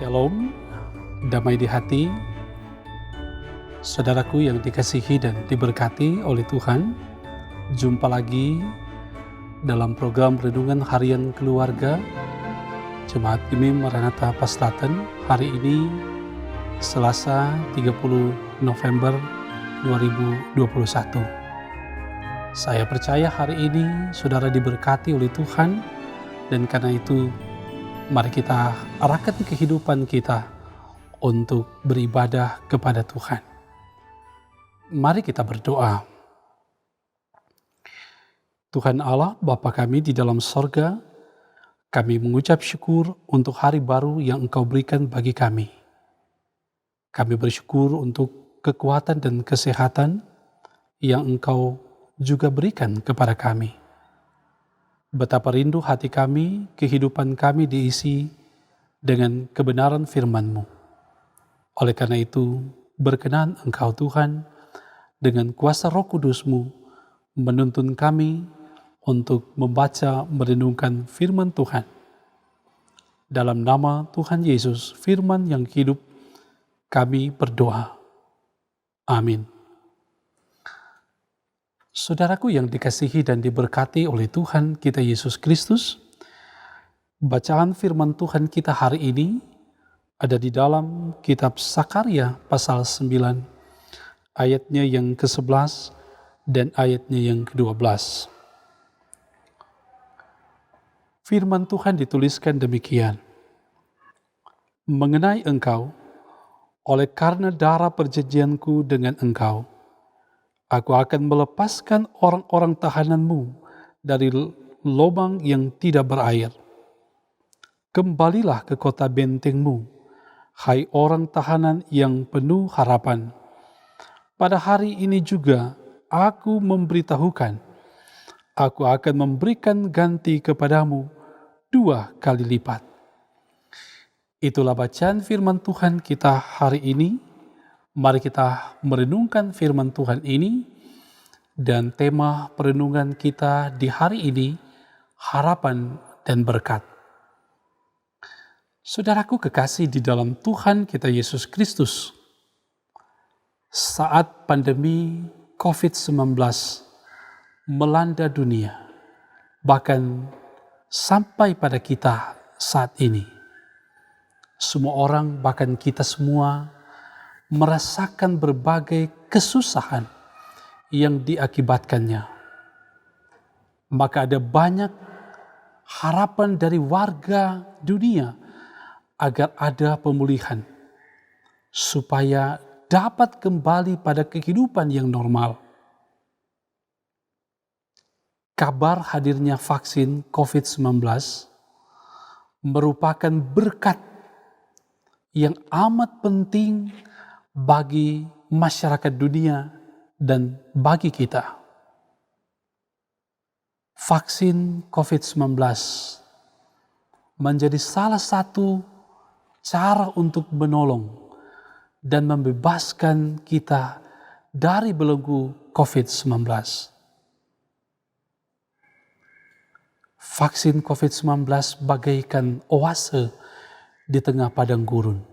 Shalom, damai di hati, saudaraku yang dikasihi dan diberkati oleh Tuhan. Jumpa lagi dalam program Renungan Harian Keluarga Jemaat Imim Maranatha Paslaten. Hari ini Selasa 30 November 2021. Saya percaya hari ini saudara diberkati oleh Tuhan, dan karena itu mari kita arahkan kehidupan kita untuk beribadah kepada Tuhan. Mari kita berdoa. Tuhan Allah, Bapa kami di dalam sorga, kami mengucap syukur untuk hari baru yang Engkau berikan bagi kami. Kami bersyukur untuk kekuatan dan kesehatan yang Engkau juga berikan kepada kami. Betapa rindu hati kami, kehidupan kami diisi dengan kebenaran firman-Mu. Oleh karena itu, berkenan Engkau Tuhan, dengan kuasa Roh Kudus-Mu, menuntun kami untuk membaca, merenungkan firman Tuhan. Dalam nama Tuhan Yesus, firman yang hidup, kami berdoa. Amin. Saudaraku yang dikasihi dan diberkati oleh Tuhan kita Yesus Kristus, bacaan firman Tuhan kita hari ini ada di dalam kitab Sakarya pasal 9, ayatnya yang ke-11 dan ayatnya yang ke-12. Firman Tuhan dituliskan demikian. Mengenai engkau, oleh karena darah perjanjianku dengan engkau, aku akan melepaskan orang-orang tahananmu dari lubang yang tidak berair. Kembalilah ke kota bentengmu, hai orang tahanan yang penuh harapan. Pada hari ini juga aku memberitahukan, aku akan memberikan ganti kepadamu 2 kali lipat. Itulah bacaan firman Tuhan kita hari ini. Mari kita merenungkan firman Tuhan ini, dan tema perenungan kita di hari ini, harapan dan berkat. Saudaraku kekasih di dalam Tuhan kita Yesus Kristus, saat pandemi COVID-19 melanda dunia, bahkan sampai pada kita saat ini, semua orang, bahkan kita semua, merasakan berbagai kesusahan yang diakibatkannya. Maka ada banyak harapan dari warga dunia agar ada pemulihan, supaya dapat kembali pada kehidupan yang normal. Kabar hadirnya vaksin COVID-19 merupakan berkat yang amat penting bagi masyarakat dunia dan bagi kita. Vaksin COVID-19 menjadi salah satu cara untuk menolong dan membebaskan kita dari belenggu COVID-19. Vaksin COVID-19 bagaikan oase di tengah padang gurun.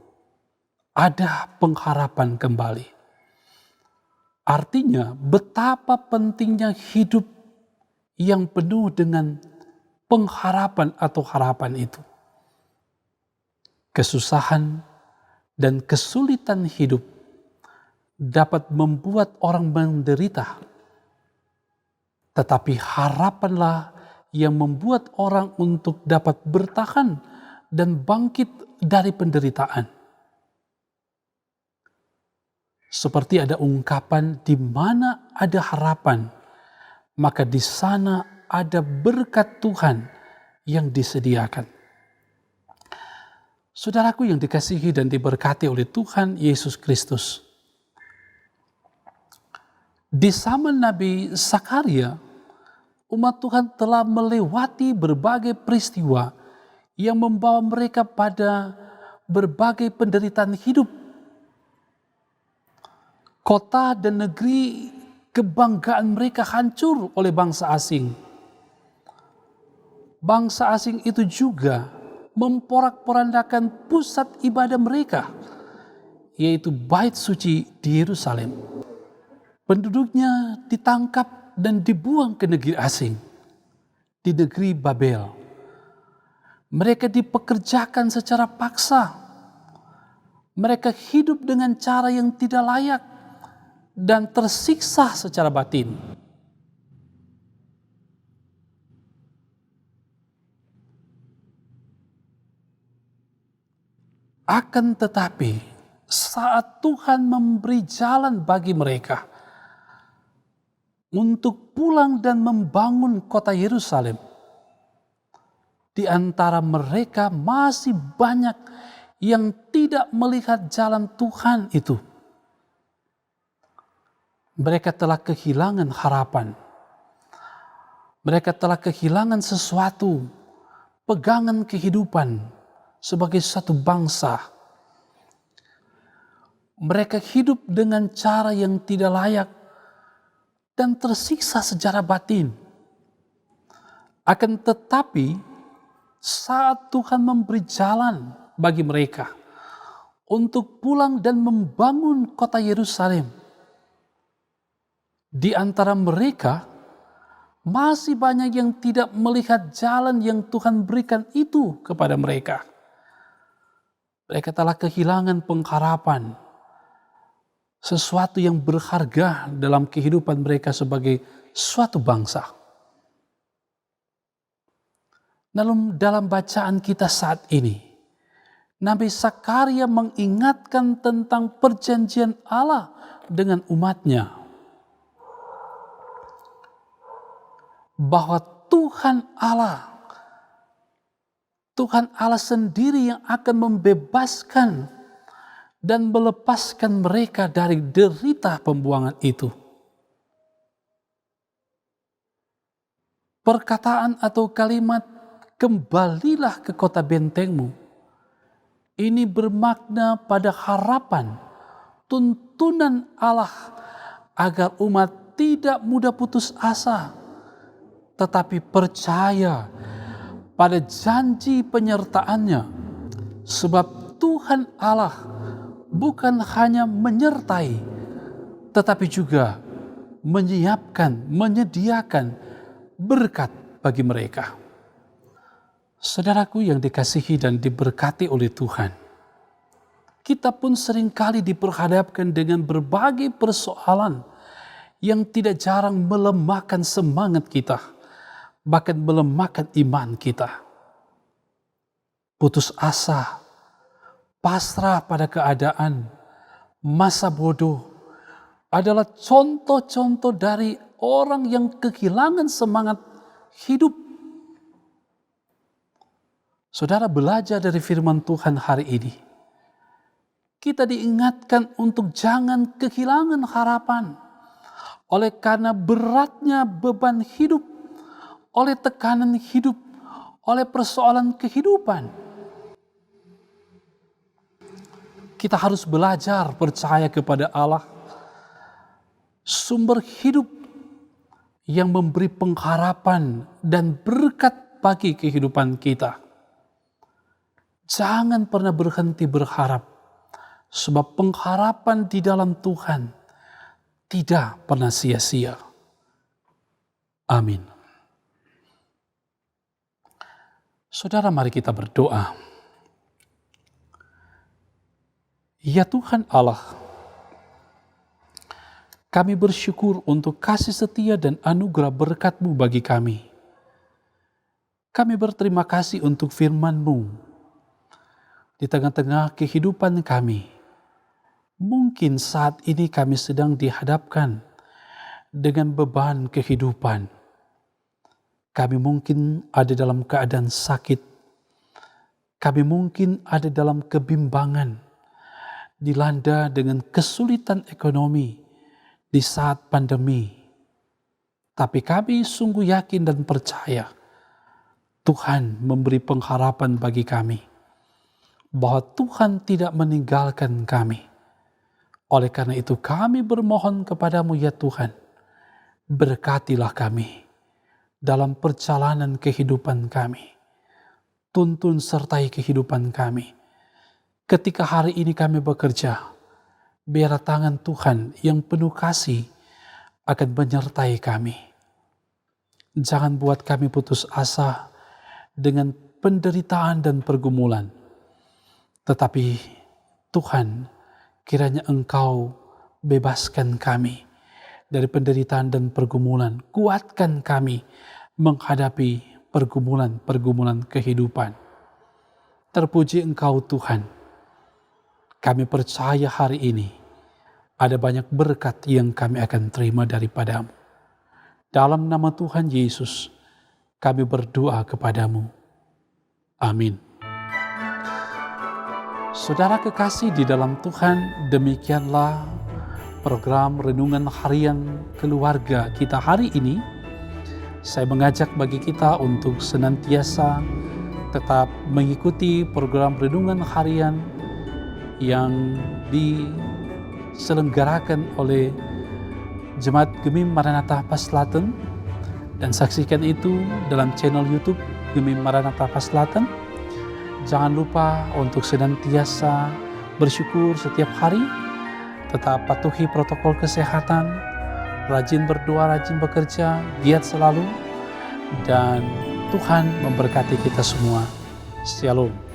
Ada pengharapan kembali. Artinya betapa pentingnya hidup yang penuh dengan pengharapan atau harapan itu. Kesusahan dan kesulitan hidup dapat membuat orang menderita. Tetapi harapanlah yang membuat orang untuk dapat bertahan dan bangkit dari penderitaan. Seperti ada ungkapan, di mana ada harapan, maka di sana ada berkat Tuhan yang disediakan. Saudaraku yang dikasihi dan diberkati oleh Tuhan Yesus Kristus, di zaman Nabi Sakarya, umat Tuhan telah melewati berbagai peristiwa yang membawa mereka pada berbagai penderitaan hidup. Kota dan negeri kebanggaan mereka hancur oleh bangsa asing. Bangsa asing itu juga memporak-porandakan pusat ibadah mereka, yaitu Bait Suci di Yerusalem. Penduduknya ditangkap dan dibuang ke negeri asing, di negeri Babel. Mereka dipekerjakan secara paksa. Mereka hidup dengan cara yang tidak layak dan tersiksa secara batin. Akan tetapi, saat Tuhan memberi jalan bagi mereka untuk pulang dan membangun kota Yerusalem, di antara mereka masih banyak yang tidak melihat jalan Tuhan itu. Mereka telah kehilangan harapan. Mereka telah kehilangan sesuatu, pegangan kehidupan sebagai satu bangsa. Mereka hidup dengan cara yang tidak layak dan tersiksa secara batin. Akan tetapi, saat Tuhan memberi jalan bagi mereka untuk pulang dan membangun kota Yerusalem, di antara mereka masih banyak yang tidak melihat jalan yang Tuhan berikan itu kepada mereka. Mereka telah kehilangan pengharapan, sesuatu yang berharga dalam kehidupan mereka sebagai suatu bangsa. Dalam bacaan kita saat ini, Nabi Zakaria mengingatkan tentang perjanjian Allah dengan umatnya, bahwa Tuhan Allah sendiri yang akan membebaskan dan melepaskan mereka dari derita pembuangan itu. Perkataan atau kalimat "kembalilah ke kota bentengmu" ini bermakna pada harapan, tuntunan Allah agar umat tidak mudah putus asa, tetapi percaya pada janji penyertaannya. Sebab Tuhan Allah bukan hanya menyertai, tetapi juga menyediakan berkat bagi mereka. Saudaraku yang dikasihi dan diberkati oleh Tuhan, kita pun seringkali diperhadapkan dengan berbagai persoalan yang tidak jarang melemahkan semangat kita, bahkan melemahkan iman kita. Putus asa, pasrah pada keadaan, masa bodoh adalah contoh-contoh dari orang yang kehilangan semangat hidup. Saudara, belajar dari firman Tuhan hari ini, kita diingatkan untuk jangan kehilangan harapan oleh karena beratnya beban hidup, oleh tekanan hidup, oleh persoalan kehidupan. Kita harus belajar percaya kepada Allah, sumber hidup yang memberi pengharapan dan berkat bagi kehidupan kita. Jangan pernah berhenti berharap, sebab pengharapan di dalam Tuhan tidak pernah sia-sia. Amin. Saudara, mari kita berdoa. Ya Tuhan Allah, kami bersyukur untuk kasih setia dan anugerah berkat-Mu bagi kami. Kami berterima kasih untuk firman-Mu di tengah-tengah kehidupan kami. Mungkin saat ini kami sedang dihadapkan dengan beban kehidupan. Kami mungkin ada dalam keadaan sakit. Kami mungkin ada dalam kebimbangan, dilanda dengan kesulitan ekonomi di saat pandemi. Tapi kami sungguh yakin dan percaya Tuhan memberi pengharapan bagi kami, bahwa Tuhan tidak meninggalkan kami. Oleh karena itu kami bermohon kepadamu ya Tuhan, berkatilah kami dalam perjalanan kehidupan kami. tuntun sertai kehidupan kami. Ketika hari ini kami bekerja, biar tangan Tuhan yang penuh kasih akan menyertai kami. Jangan buat kami putus asa dengan penderitaan dan pergumulan. Tetapi Tuhan, kiranya Engkau bebaskan kami dari penderitaan dan pergumulan. Kuatkan kami menghadapi pergumulan-pergumulan kehidupan. Terpuji Engkau Tuhan. Kami percaya hari ini ada banyak berkat yang kami akan terima daripada-Mu. Dalam nama Tuhan Yesus, kami berdoa kepadamu. Amin. Saudara kekasih di dalam Tuhan, demikianlah program Renungan Harian Keluarga kita hari ini. Saya mengajak bagi kita untuk senantiasa tetap mengikuti program Renungan Harian yang diselenggarakan oleh Jemaat Gemim Maranatha Paslaten, dan saksikan itu dalam channel YouTube Gemim Maranatha Paslaten. Jangan lupa untuk senantiasa bersyukur setiap hari, tetap patuhi protokol kesehatan, rajin berdoa, rajin bekerja, giat selalu, dan Tuhan memberkati kita semua. Shalom.